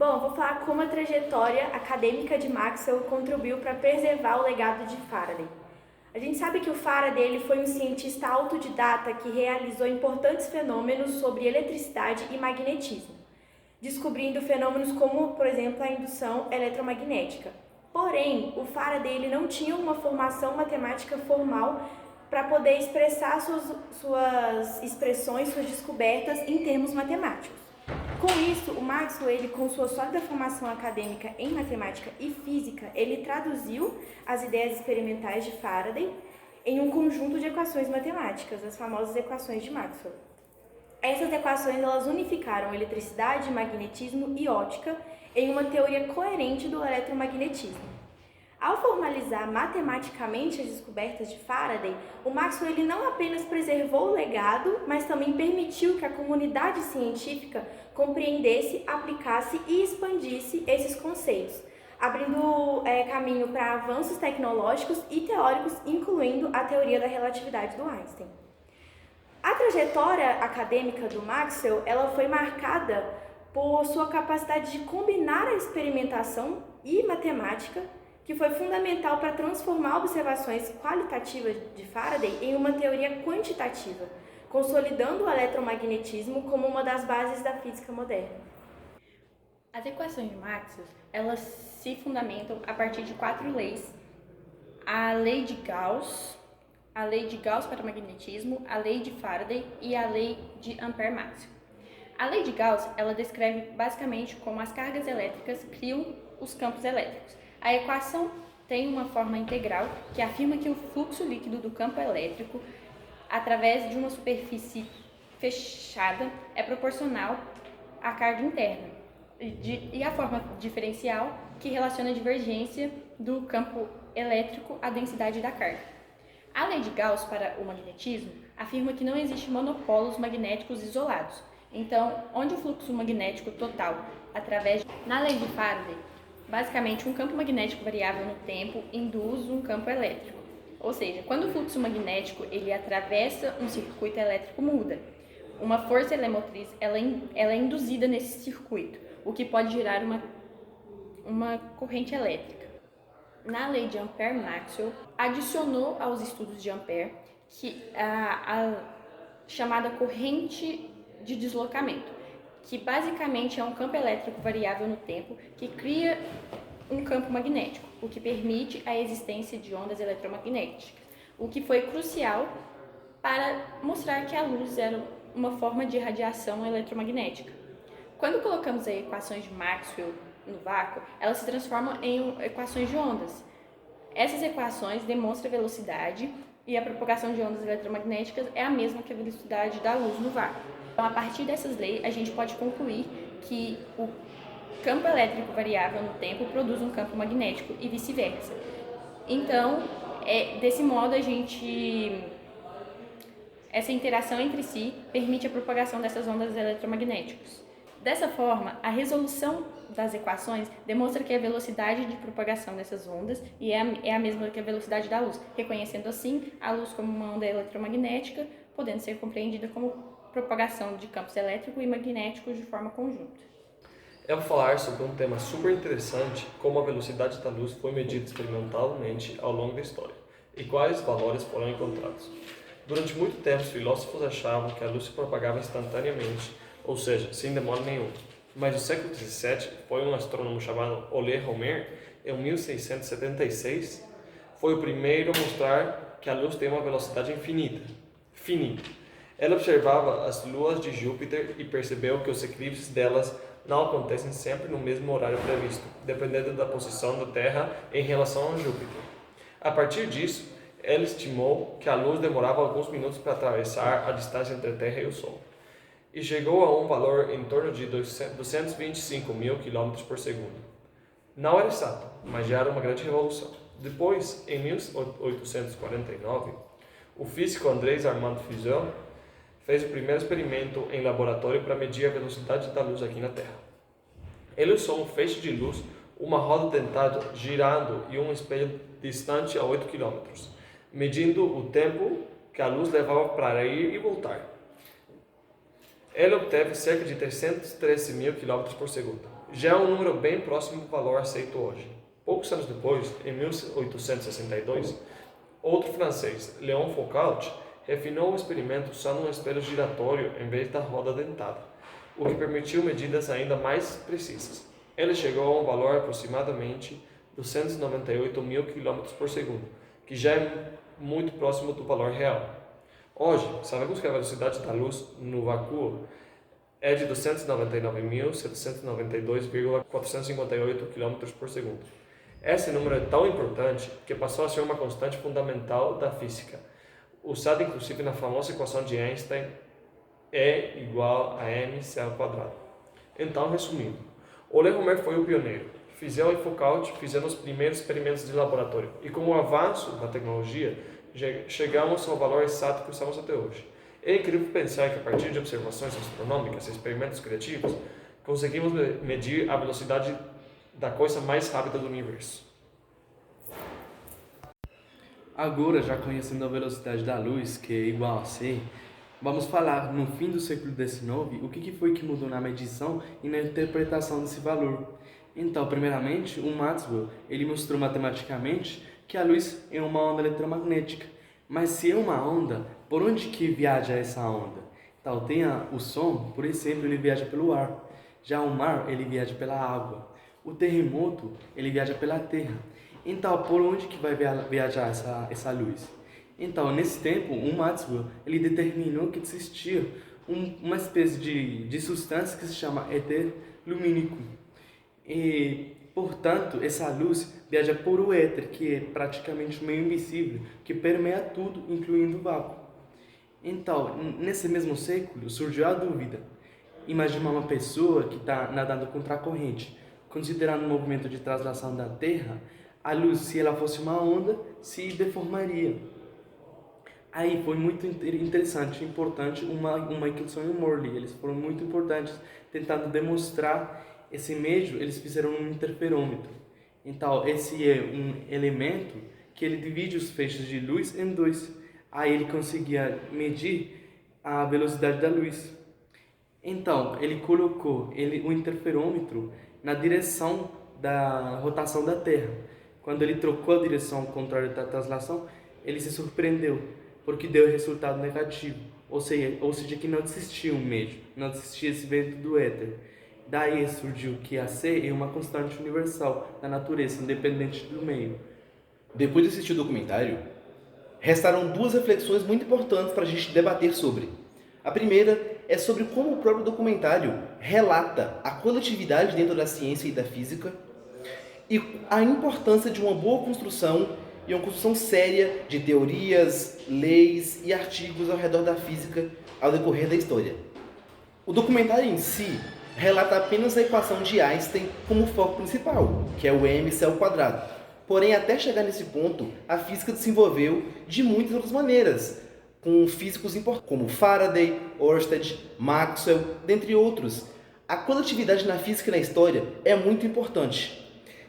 Bom, vou falar como a trajetória acadêmica de Maxwell contribuiu para preservar o legado de Faraday. A gente sabe que o Faraday ele foi um cientista autodidata que realizou importantes fenômenos sobre eletricidade e magnetismo, descobrindo fenômenos como, por exemplo, a indução eletromagnética. Porém, o Faraday ele não tinha uma formação matemática formal para poder expressar suas expressões, suas descobertas em termos matemáticos. Com isso, o Maxwell, ele, com sua sólida formação acadêmica em matemática e física, ele traduziu as ideias experimentais de Faraday em um conjunto de equações matemáticas, as famosas equações de Maxwell. Essas equações elas unificaram eletricidade, magnetismo e óptica em uma teoria coerente do eletromagnetismo. Ao formalizar matematicamente as descobertas de Faraday, o Maxwell ele não apenas preservou o legado, mas também permitiu que a comunidade científica compreendesse, aplicasse e expandisse esses conceitos, abrindo caminho para avanços tecnológicos e teóricos, incluindo a teoria da relatividade do Einstein. A trajetória acadêmica do Maxwell ela foi marcada por sua capacidade de combinar a experimentação e matemática, que foi fundamental para transformar observações qualitativas de Faraday em uma teoria quantitativa, consolidando o eletromagnetismo como uma das bases da física moderna. As equações de Maxwell, elas se fundamentam a partir de 4 leis: a lei de Gauss para o magnetismo, a lei de Faraday e a lei de Ampère-Maxwell. A lei de Gauss, ela descreve basicamente como as cargas elétricas criam os campos elétricos. A equação tem uma forma integral que afirma que o fluxo líquido do campo elétrico através de uma superfície fechada é proporcional à carga interna, e a forma diferencial que relaciona a divergência do campo elétrico à densidade da carga. A lei de Gauss para o magnetismo afirma que não existe monopolos magnéticos isolados. Então, onde o fluxo magnético total Na lei de Faraday, basicamente, um campo magnético variável no tempo induz um campo elétrico. Ou seja, quando o fluxo magnético ele atravessa um circuito elétrico, muda. Uma força elemotriz ela é induzida nesse circuito, o que pode gerar uma corrente elétrica. Na lei de Ampère-Maxwell, adicionou aos estudos de Ampère que a chamada corrente de deslocamento, que basicamente é um campo elétrico variável no tempo que cria um campo magnético, o que permite a existência de ondas eletromagnéticas, o que foi crucial para mostrar que a luz era uma forma de radiação eletromagnética. Quando colocamos as equações de Maxwell no vácuo, elas se transformam em equações de ondas. Essas equações demonstram a velocidade e a propagação de ondas eletromagnéticas é a mesma que a velocidade da luz no vácuo. Então, a partir dessas leis, a gente pode concluir que o campo elétrico variável no tempo produz um campo magnético e vice-versa. Então, desse modo, essa interação entre si permite a propagação dessas ondas eletromagnéticas. Dessa forma, a resolução das equações demonstra que a velocidade de propagação dessas ondas é a mesma que a velocidade da luz, reconhecendo assim a luz como uma onda eletromagnética, podendo ser compreendida como propagação de campos elétricos e magnéticos de forma conjunta. Eu vou falar sobre um tema super interessante, como a velocidade da luz foi medida experimentalmente ao longo da história, e quais valores foram encontrados. Durante muito tempo, os filósofos achavam que a luz se propagava instantaneamente, ou seja, sem demora nenhuma. Mas no século XVII, foi um astrônomo chamado Ole Romer, em 1676, foi o primeiro a mostrar que a luz tem uma velocidade finita. Ele observava as luas de Júpiter e percebeu que os eclipses delas não acontecem sempre no mesmo horário previsto, dependendo da posição da Terra em relação a Júpiter. A partir disso, ele estimou que a luz demorava alguns minutos para atravessar a distância entre a Terra e o Sol, e chegou a um valor em torno de 225 mil km por segundo. Não era exato, mas já era uma grande revolução. Depois, em 1849, o físico Andrés Armand Fuzel fez o primeiro experimento em laboratório para medir a velocidade da luz aqui na Terra. Ele usou um feixe de luz, uma roda dentada girando e um espelho distante a 8 km, medindo o tempo que a luz levava para ir e voltar. Ele obteve cerca de 313 mil km por segundo. Já é um número bem próximo do valor aceito hoje. Poucos anos depois, em 1862, outro francês, Léon Foucault, refinou o experimento usando um espelho giratório em vez da roda dentada, o que permitiu medidas ainda mais precisas. Ele chegou a um valor aproximadamente 298 mil km por segundo, que já é muito próximo do valor real. Hoje, sabemos que a velocidade da luz no vácuo é de 299.792,458 km por segundo. Esse número é tão importante que passou a ser uma constante fundamental da física, usada inclusive na famosa equação de Einstein, E igual a mc ao quadrado. Então, resumindo, Ole Homer foi o pioneiro. Fizeau e Foucault fizeram os primeiros experimentos de laboratório e com o avanço da tecnologia, chegamos ao valor exato que usamos até hoje. É incrível pensar que a partir de observações astronômicas e experimentos criativos, conseguimos medir a velocidade da coisa mais rápida do universo. Agora, já conhecendo a velocidade da luz, que é igual a c, vamos falar no fim do século XIX o que foi que mudou na medição e na interpretação desse valor. Então, primeiramente, o Maxwell ele mostrou matematicamente que a luz é uma onda eletromagnética. Mas se é uma onda, por onde que viaja essa onda? Então, tem o som, por exemplo, ele viaja pelo ar. Já o mar, ele viaja pela água. O terremoto, ele viaja pela terra. Então, por onde que vai viajar essa luz? Então, nesse tempo, o Maxwell ele determinou que existia uma espécie de substância que se chama éter lumínico. E, portanto, essa luz viaja por o éter, que é praticamente um meio invisível, que permeia tudo, incluindo o vácuo. Então, nesse mesmo século, surgiu a dúvida. Imagina uma pessoa que está nadando contra a corrente. Considerando o movimento de translação da Terra, a luz, se ela fosse uma onda, se deformaria. Aí foi muito interessante, importante, o Michelson e o Morley. Eles foram muito importantes, tentando demonstrar esse médio, eles fizeram um interferômetro. Então, esse é um elemento que ele divide os feixes de luz em dois. Aí ele conseguia medir a velocidade da luz. Então, ele colocou o interferômetro na direção da rotação da Terra. Quando ele trocou a direção contrária da translação, ele se surpreendeu, porque deu resultado negativo. Ou seja, que não existia um médio, não existia esse vento do éter. Daí surgiu que a C é uma constante universal da natureza, independente do meio. Depois de assistir o documentário, restaram duas reflexões muito importantes para a gente debater sobre. A primeira é sobre como o próprio documentário relata a coletividade dentro da ciência e da física e a importância de uma boa construção e uma construção séria de teorias, leis e artigos ao redor da física ao decorrer da história. O documentário em si relata apenas a equação de Einstein como foco principal, que é o mc ao quadrado. Porém, até chegar nesse ponto, a física desenvolveu de muitas outras maneiras, com físicos importantes como Faraday, Ørsted, Maxwell, dentre outros. A coletividade na física e na história é muito importante.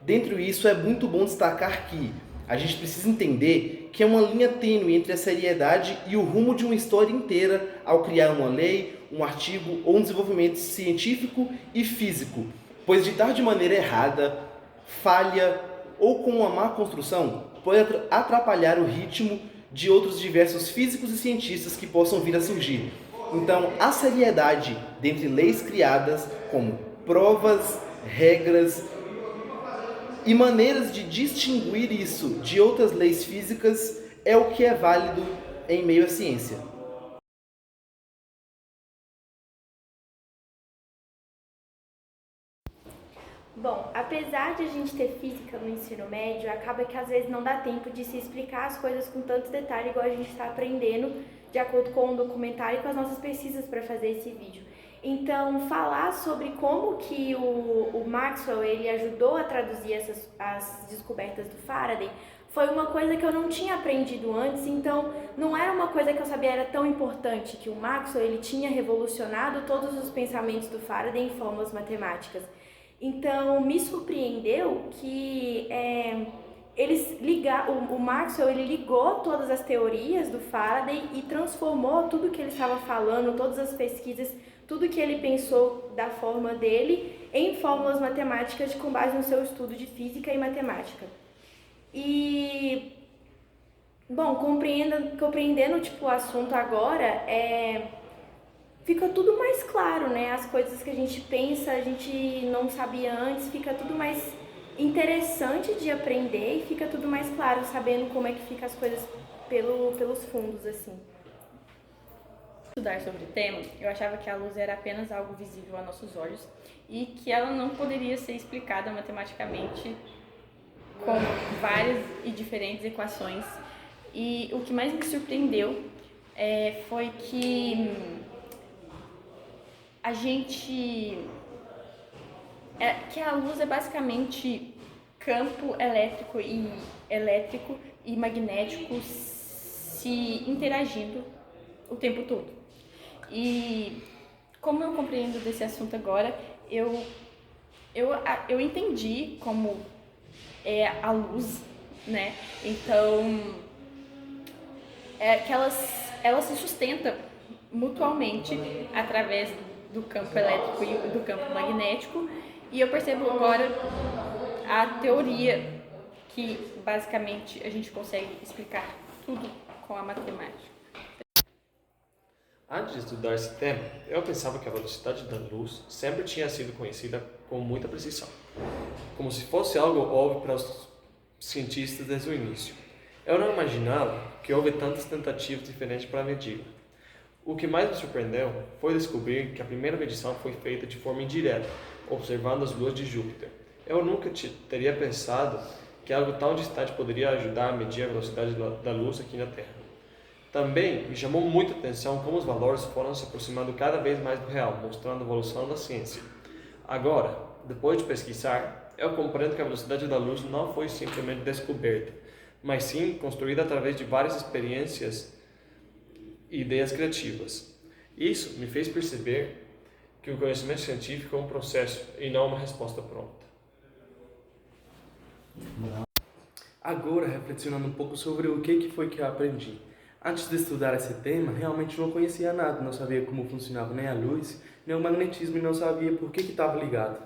Dentro disso, é muito bom destacar que a gente precisa entender que é uma linha tênue entre a seriedade e o rumo de uma história inteira ao criar uma lei, um artigo ou um desenvolvimento científico e físico, pois ditar de maneira errada, falha ou com uma má construção pode atrapalhar o ritmo de outros diversos físicos e cientistas que possam vir a surgir. Então, a seriedade dentre leis criadas como provas, regras e maneiras de distinguir isso de outras leis físicas é o que é válido em meio à ciência. Bom, apesar de a gente ter física no ensino médio, acaba que às vezes não dá tempo de se explicar as coisas com tanto detalhe igual a gente está aprendendo de acordo com o documentário e com as nossas pesquisas para fazer esse vídeo. Então, falar sobre como que o Maxwell ele ajudou a traduzir as descobertas do Faraday foi uma coisa que eu não tinha aprendido antes, então não era uma coisa que eu sabia era tão importante, que o Maxwell ele tinha revolucionado todos os pensamentos do Faraday em fórmulas matemáticas. Então, me surpreendeu que o Maxwell ele ligou todas as teorias do Faraday e transformou tudo que ele estava falando, todas as pesquisas, tudo que ele pensou da forma dele em fórmulas matemáticas com base no seu estudo de física e matemática. E, bom, compreendendo tipo, o assunto agora, fica tudo mais claro, né? As coisas que a gente pensa, a gente não sabia antes, fica tudo mais interessante de aprender e fica tudo mais claro, sabendo como é que fica as coisas pelos fundos, assim. Estudar sobre o tema, eu achava que a luz era apenas algo visível a nossos olhos e que ela não poderia ser explicada matematicamente com várias e diferentes equações. E o que mais me surpreendeu foi que que a luz é basicamente campo elétrico e magnético se interagindo o tempo todo. E como eu compreendo desse assunto agora, eu entendi como é a luz, né? Então, que elas se sustentam mutuamente através do campo elétrico e do campo magnético. E eu percebo agora a teoria que basicamente a gente consegue explicar tudo com a matemática. Antes de estudar esse tema, eu pensava que a velocidade da luz sempre tinha sido conhecida com muita precisão, como se fosse algo óbvio para os cientistas desde o início. Eu não imaginava que houve tantas tentativas diferentes para medi-la. O que mais me surpreendeu foi descobrir que a primeira medição foi feita de forma indireta, observando as luas de Júpiter. Eu nunca teria pensado que algo tão distante poderia ajudar a medir a velocidade da luz aqui na Terra. Também me chamou muito a atenção como os valores foram se aproximando cada vez mais do real, mostrando a evolução da ciência. Agora, depois de pesquisar, eu compreendo que a velocidade da luz não foi simplesmente descoberta, mas sim construída através de várias experiências e ideias criativas. Isso me fez perceber que o conhecimento científico é um processo e não uma resposta pronta. Agora, reflexionando um pouco sobre o que foi que eu aprendi. Antes de estudar esse tema, realmente não conhecia nada, não sabia como funcionava nem a luz, nem o magnetismo e não sabia por que estava ligado.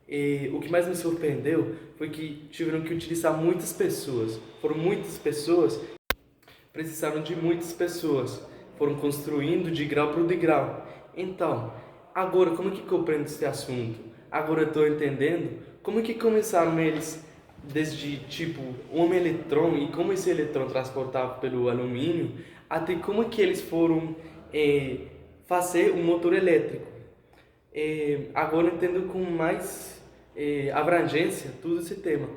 E o que mais me surpreendeu foi que tiveram que utilizar muitas pessoas. Foram muitas pessoas, precisaram de muitas pessoas. Foram construindo de grau por degrau. Então, agora como que compreendo esse assunto? Agora eu estou entendendo como que começaram eles desde tipo um eletrão e como esse eletrão transportava pelo alumínio até como que eles foram fazer um motor elétrico. Agora eu entendo com mais abrangência todo esse tema.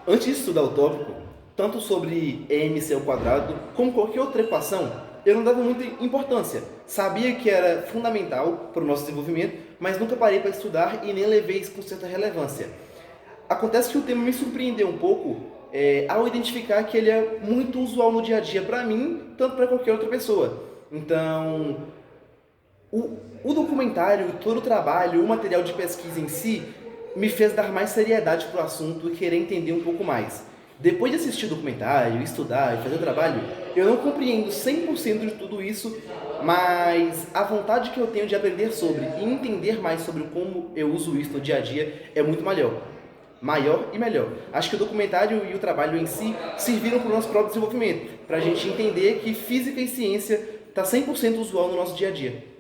Antes de estudar o tópico, tanto sobre mc ao quadrado como qualquer outra equação, eu não dava muita importância. Sabia que era fundamental para o nosso desenvolvimento, mas nunca parei para estudar e nem levei isso com certa relevância. Acontece que o tema me surpreendeu um pouco ao identificar que ele é muito usual no dia a dia para mim, tanto para qualquer outra pessoa. Então, o documentário, todo o trabalho, o material de pesquisa em si, me fez dar mais seriedade para o assunto e querer entender um pouco mais. Depois de assistir o documentário, estudar e fazer o trabalho, eu não compreendo 100% de tudo isso, mas a vontade que eu tenho de aprender sobre e entender mais sobre como eu uso isso no dia a dia é muito maior e melhor. Acho que o documentário e o trabalho em si serviram para o nosso próprio desenvolvimento, para a gente entender que física e ciência está 100% usual no nosso dia a dia.